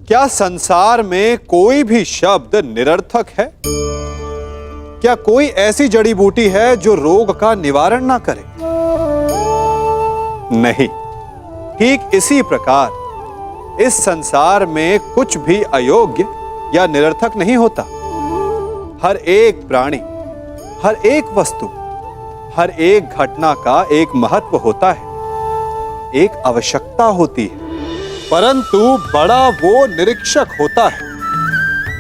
क्या संसार में कोई भी शब्द निरर्थक है? क्या कोई ऐसी जड़ी बूटी है जो रोग का निवारण ना करे? नहीं। ठीक इसी प्रकार इस संसार में कुछ भी अयोग्य या निरर्थक नहीं होता। हर एक प्राणी, हर एक वस्तु, हर एक घटना का एक महत्व होता है, एक आवश्यकता होती है, परंतु बड़ा वो निरीक्षक होता है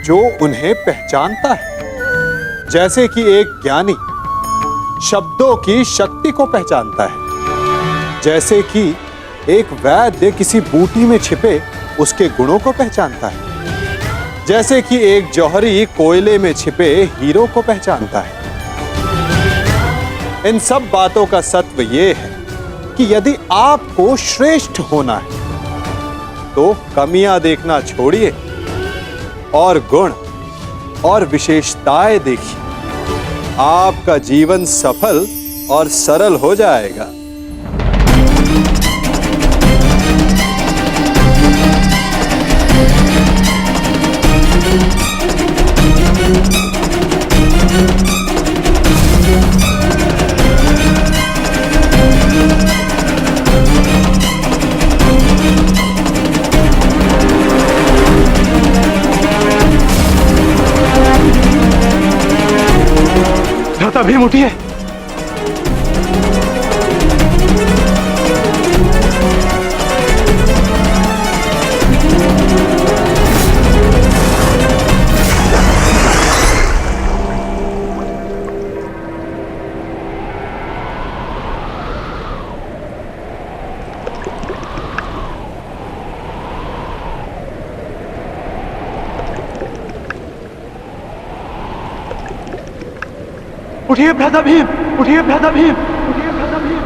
जो उन्हें पहचानता है। जैसे कि एक ज्ञानी शब्दों की शक्ति को पहचानता है, जैसे कि एक वैद्य किसी बूटी में छिपे उसके गुणों को पहचानता है, जैसे कि एक जौहरी कोयले में छिपे हीरो को पहचानता है। इन सब बातों का सत्व यह है कि यदि आपको श्रेष्ठ होना है तो कमियां देखना छोड़िए और गुण और विशेषताएं देखिए। आपका जीवन सफल और सरल हो जाएगा। भीम उठिए। उठिए भ्राता भीम, उठिए भ्राता भीम, उठिए भ्राता भीम।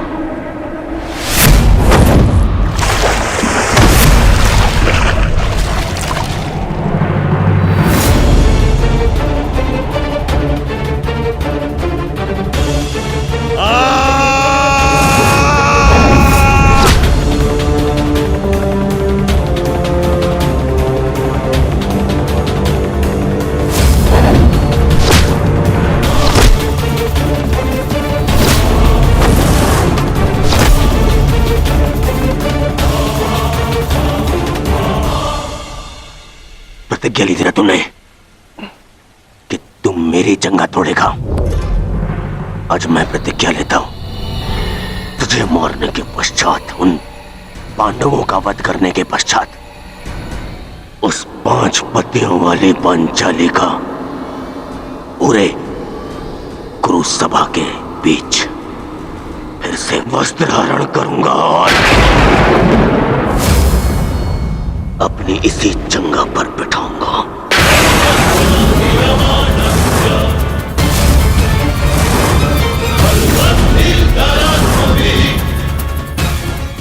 प्रतिज्ञा ली थी ना तुमने कि तुम मेरी जंगा तोड़ेगा। आज मैं प्रतिज्ञा लेता हूं। तुझे मारने के पश्चात, उन पांडवों का वध करने के पश्चात, उस 5 पतियों वाली पांचाली का पूरे कुरु सभा के बीच फिर से वस्त्र हरण करूंगा और अपनी इसी जंगा पर बिठाऊंगा।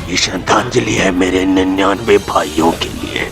ये श्रद्धांजलि है मेरे 99 भाइयों के लिए।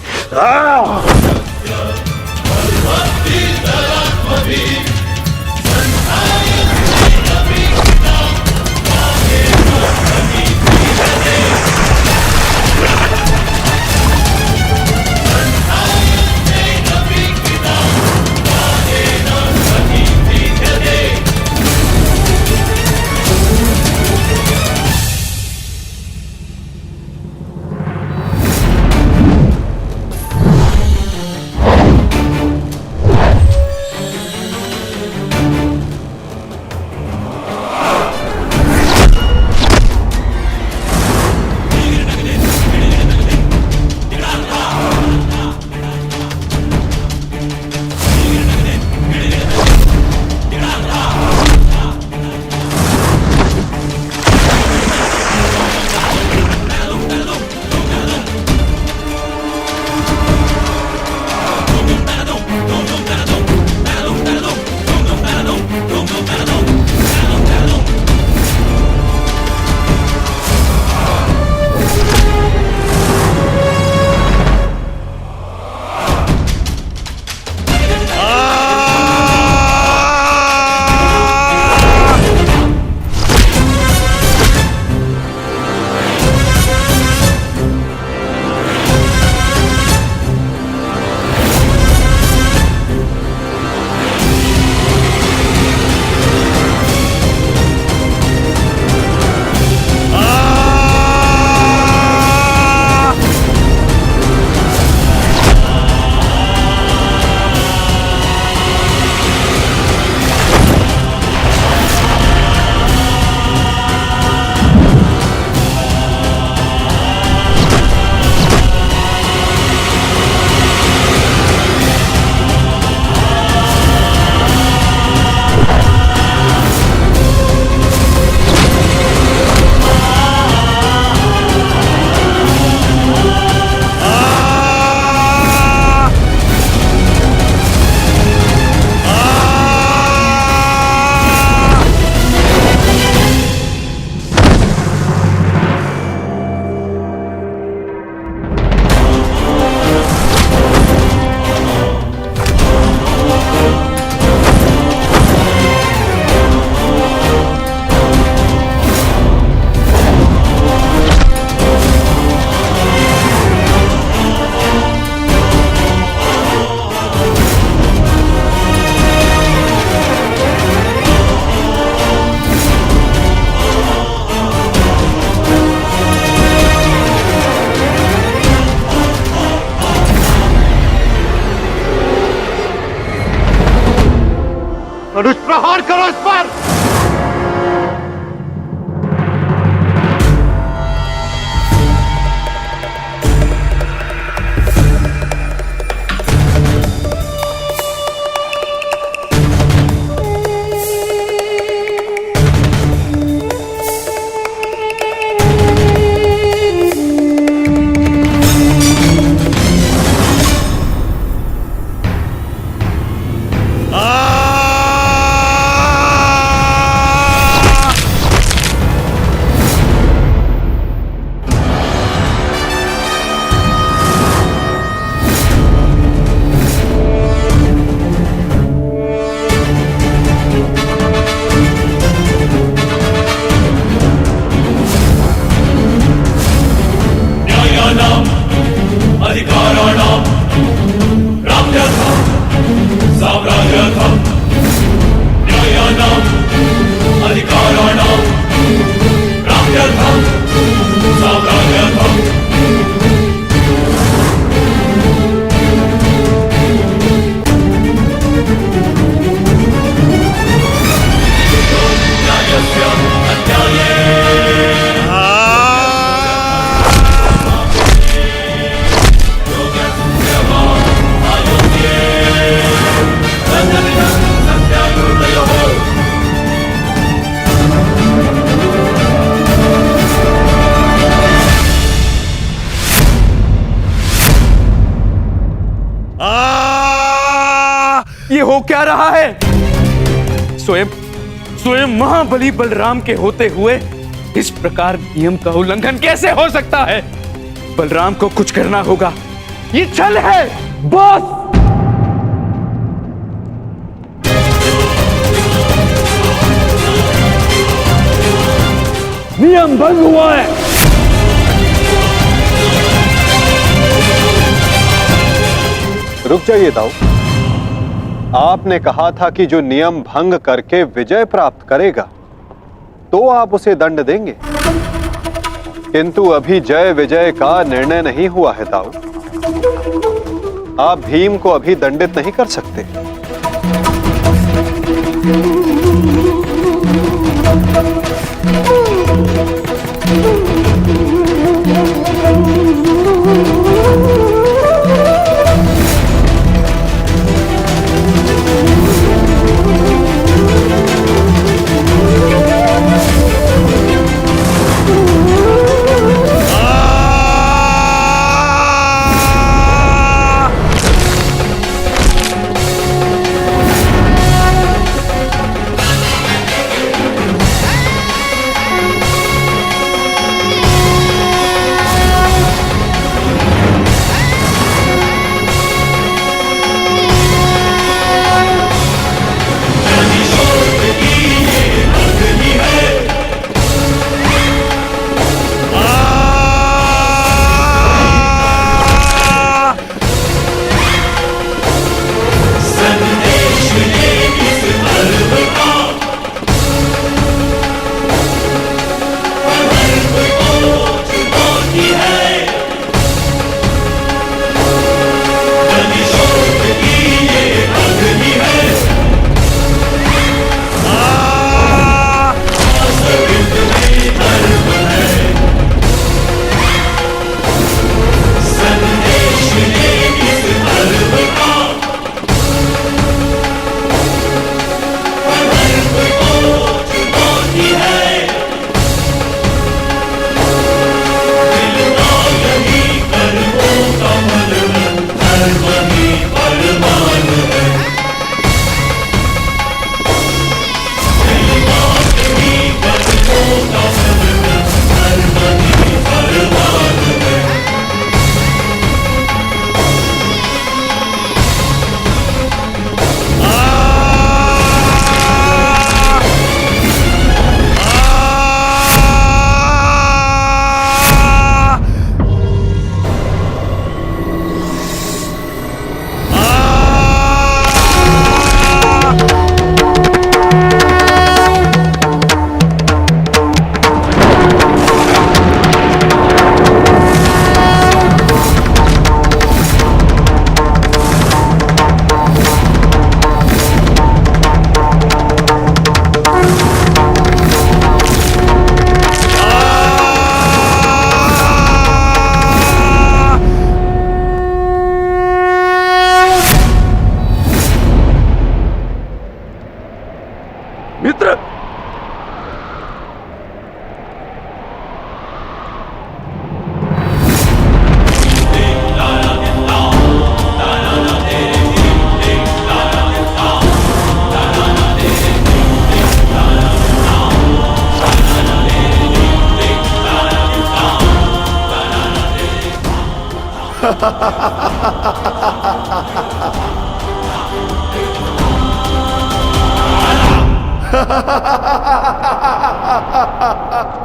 प्रहार करो इस पर। ये हो क्या रहा है? स्वयं स्वयं महाबली बलराम के होते हुए इस प्रकार नियम का उल्लंघन कैसे हो सकता है? बलराम को कुछ करना होगा। ये छल है बॉस। नियम भंग हुआ है। रुक जाइए दाऊ। आपने कहा था कि जो नियम भंग करके विजय प्राप्त करेगा तो आप उसे दंड देंगे, किंतु अभी जय विजय का निर्णय नहीं हुआ है दाऊ। आप भीम को अभी दंडित नहीं कर सकते।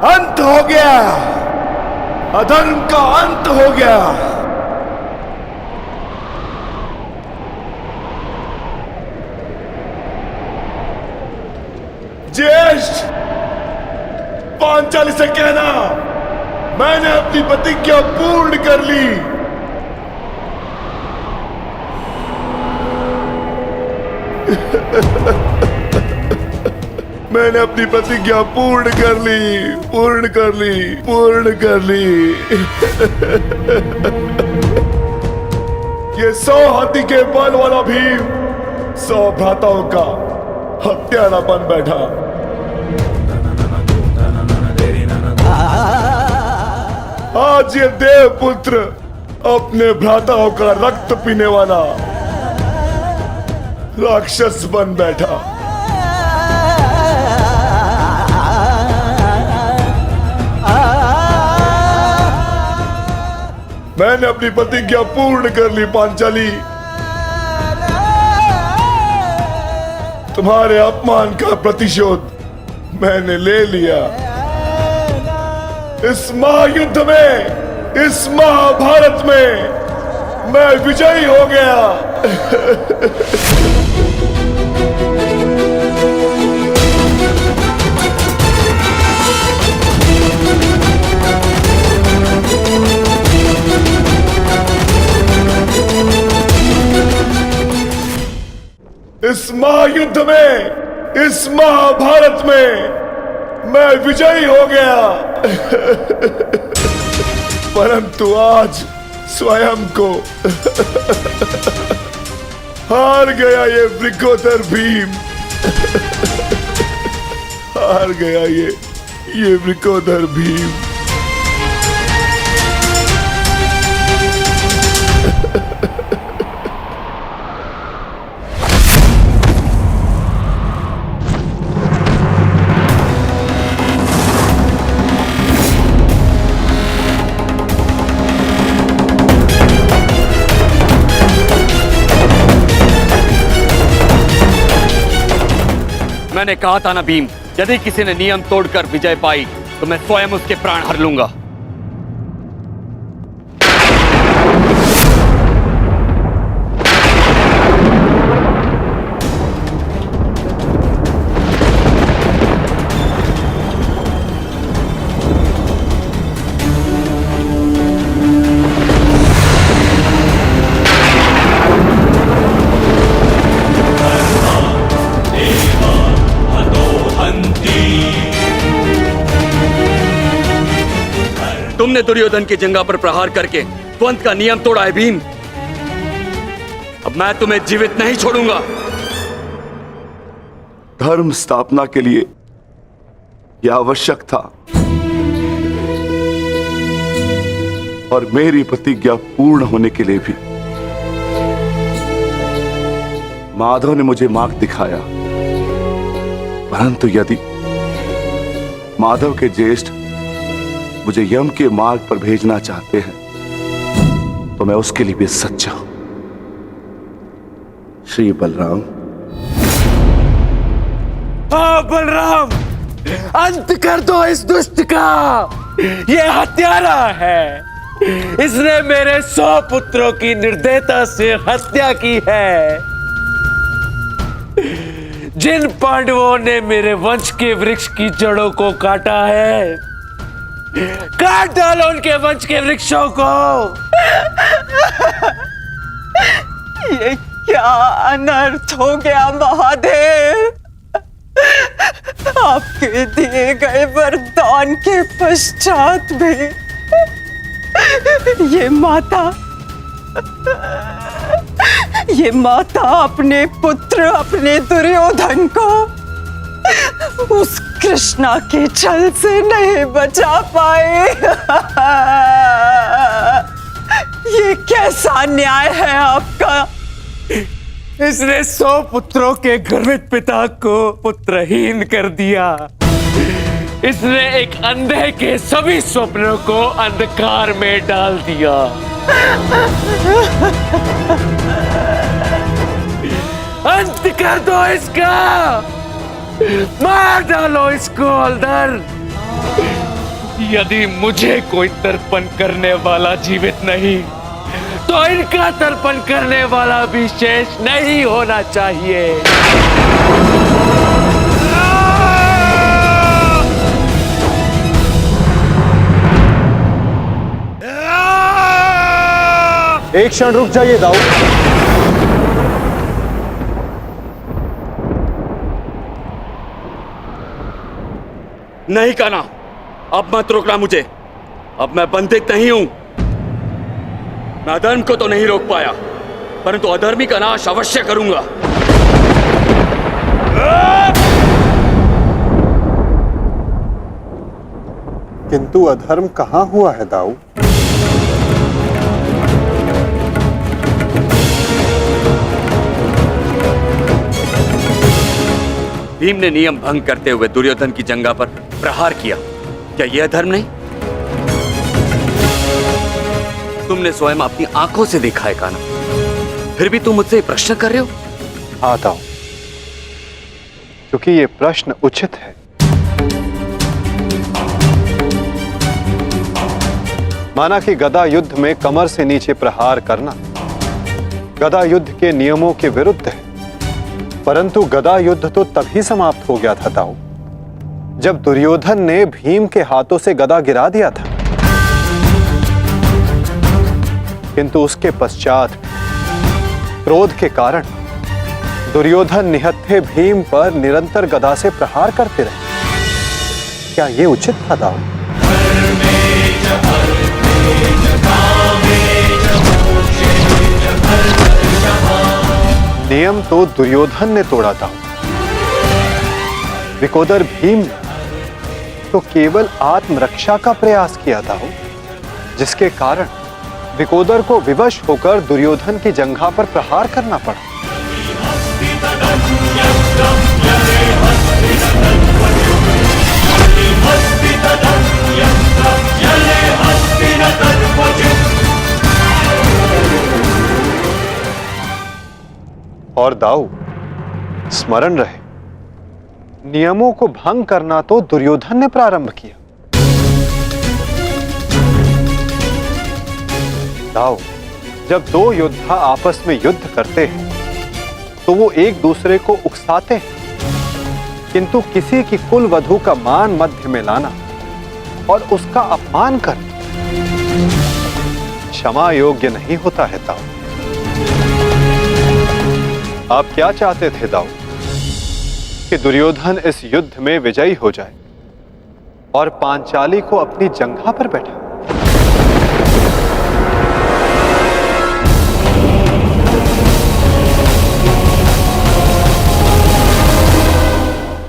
अंत हो गया, अधर्म का अंत हो गया। ज्येष्ठ, पांचाली से कहना मैंने अपनी प्रतिज्ञा पूर्ण कर ली। मैंने अपनी प्रतिज्ञा पूर्ण कर ली, पूर्ण कर ली, पूर्ण कर ली। ये 100 हाथी के बल वाला भीम 100 भ्राताओं का हत्यारा बन बैठा। आज ये देवपुत्र अपने भ्राताओं का रक्त पीने वाला राक्षस बन बैठा। मैंने अपनी प्रतिज्ञा पूर्ण कर ली पांचाली। तुम्हारे अपमान का प्रतिशोध मैंने ले लिया। इस महायुद्ध में, इस महाभारत में मैं विजयी हो गया। इस महायुद्ध में, इस महाभारत में मैं विजयी हो गया। परंतु आज स्वयं को हार गया ये वृकोदर भीम। हार गया ये वृकोदर भीम। मैंने कहा था ना भीम, यदि किसी ने नियम तोड़कर विजय पाई तो मैं स्वयं उसके प्राण हर लूंगा। तुमने दुर्योधन की जंगा पर प्रहार करके द्वंद का नियम तोड़ा है भीम। अब मैं तुम्हें जीवित नहीं छोड़ूंगा। धर्म स्थापना के लिए यह आवश्यक था और मेरी प्रतिज्ञा पूर्ण होने के लिए भी। माधव ने मुझे मार्ग दिखाया, परंतु यदि माधव के ज्येष्ठ मुझे यम के मार्ग पर भेजना चाहते हैं तो मैं उसके लिए भी सच्चा हूं। श्री बलराम। हाँ बलराम, अंत कर दो इस दुष्ट का। ये हत्यारा है। इसने मेरे 100 पुत्रों की निर्दयता से हत्या की है। जिन पांडवों ने मेरे वंश के वृक्ष की जड़ों को काटा है, काट डालो उनके वंश के वृक्षों को। ये क्या अनर्थ हो गया महादेव। आपके दिए गए वरदान के पश्चात भी ये माता अपने पुत्र, अपने दुर्योधन को उस कृष्णा के छल से नहीं बचा पाए। ये कैसा न्याय है आपका। इसने 100 पुत्रों के गर्वित पिता को पुत्रहीन कर दिया। इसने एक अंधे के सभी स्वप्नों को अंधकार में डाल दिया। अंत कर दो इसका, मार डालो इसको हलधर। यदि मुझे कोई तर्पण करने वाला जीवित नहीं, तो इनका तर्पण करने वाला भी शेष नहीं होना चाहिए। एक क्षण रुक जाइए दाऊ। नहीं कान्हा, अब मत रोकना मुझे। अब मैं बंदित नहीं हूं। मैं अधर्म को तो नहीं रोक पाया, परंतु अधर्मी का नाश अवश्य करूंगा। किंतु अधर्म कहां हुआ है दाऊ? भीम ने नियम भंग करते हुए दुर्योधन की जंघा पर प्रहार किया। क्या यह अधर्म नहीं? तुमने स्वयं अपनी आंखों से देखा है कान्हा, फिर भी तुम मुझसे प्रश्न कर रहे हो? हाँ दाऊ, क्योंकि ये प्रश्न उचित है। माना कि गदा युद्ध में कमर से नीचे प्रहार करना गदा युद्ध के नियमों के विरुद्ध है, परंतु गदा युद्ध तो तभी समाप्त हो गया था दाऊ, जब दुर्योधन ने भीम के हाथों से गदा गिरा दिया था। किंतु उसके पश्चात क्रोध के कारण दुर्योधन निहत्थे भीम पर निरंतर गदा से प्रहार करते रहे। क्या यह उचित था दाऊ? नियम तो दुर्योधन ने तोड़ा था, विकोदर भीम ने तो केवल आत्मरक्षा का प्रयास किया था, जिसके कारण विकोदर को विवश होकर दुर्योधन की जंघा पर प्रहार करना पड़ा। और दाऊ, स्मरण रहे, नियमों को भंग करना तो दुर्योधन ने प्रारंभ किया। दाऊ, जब दो योद्धा आपस में युद्ध करते हैं तो वो एक दूसरे को उकसाते हैं, किंतु किसी की कुल वधू का मान मध्य में लाना और उसका अपमान करना क्षमा योग्य नहीं होता है दाऊ। आप क्या चाहते थे दाऊ? कि दुर्योधन इस युद्ध में विजयी हो जाए और पांचाली को अपनी जंघा पर बैठा?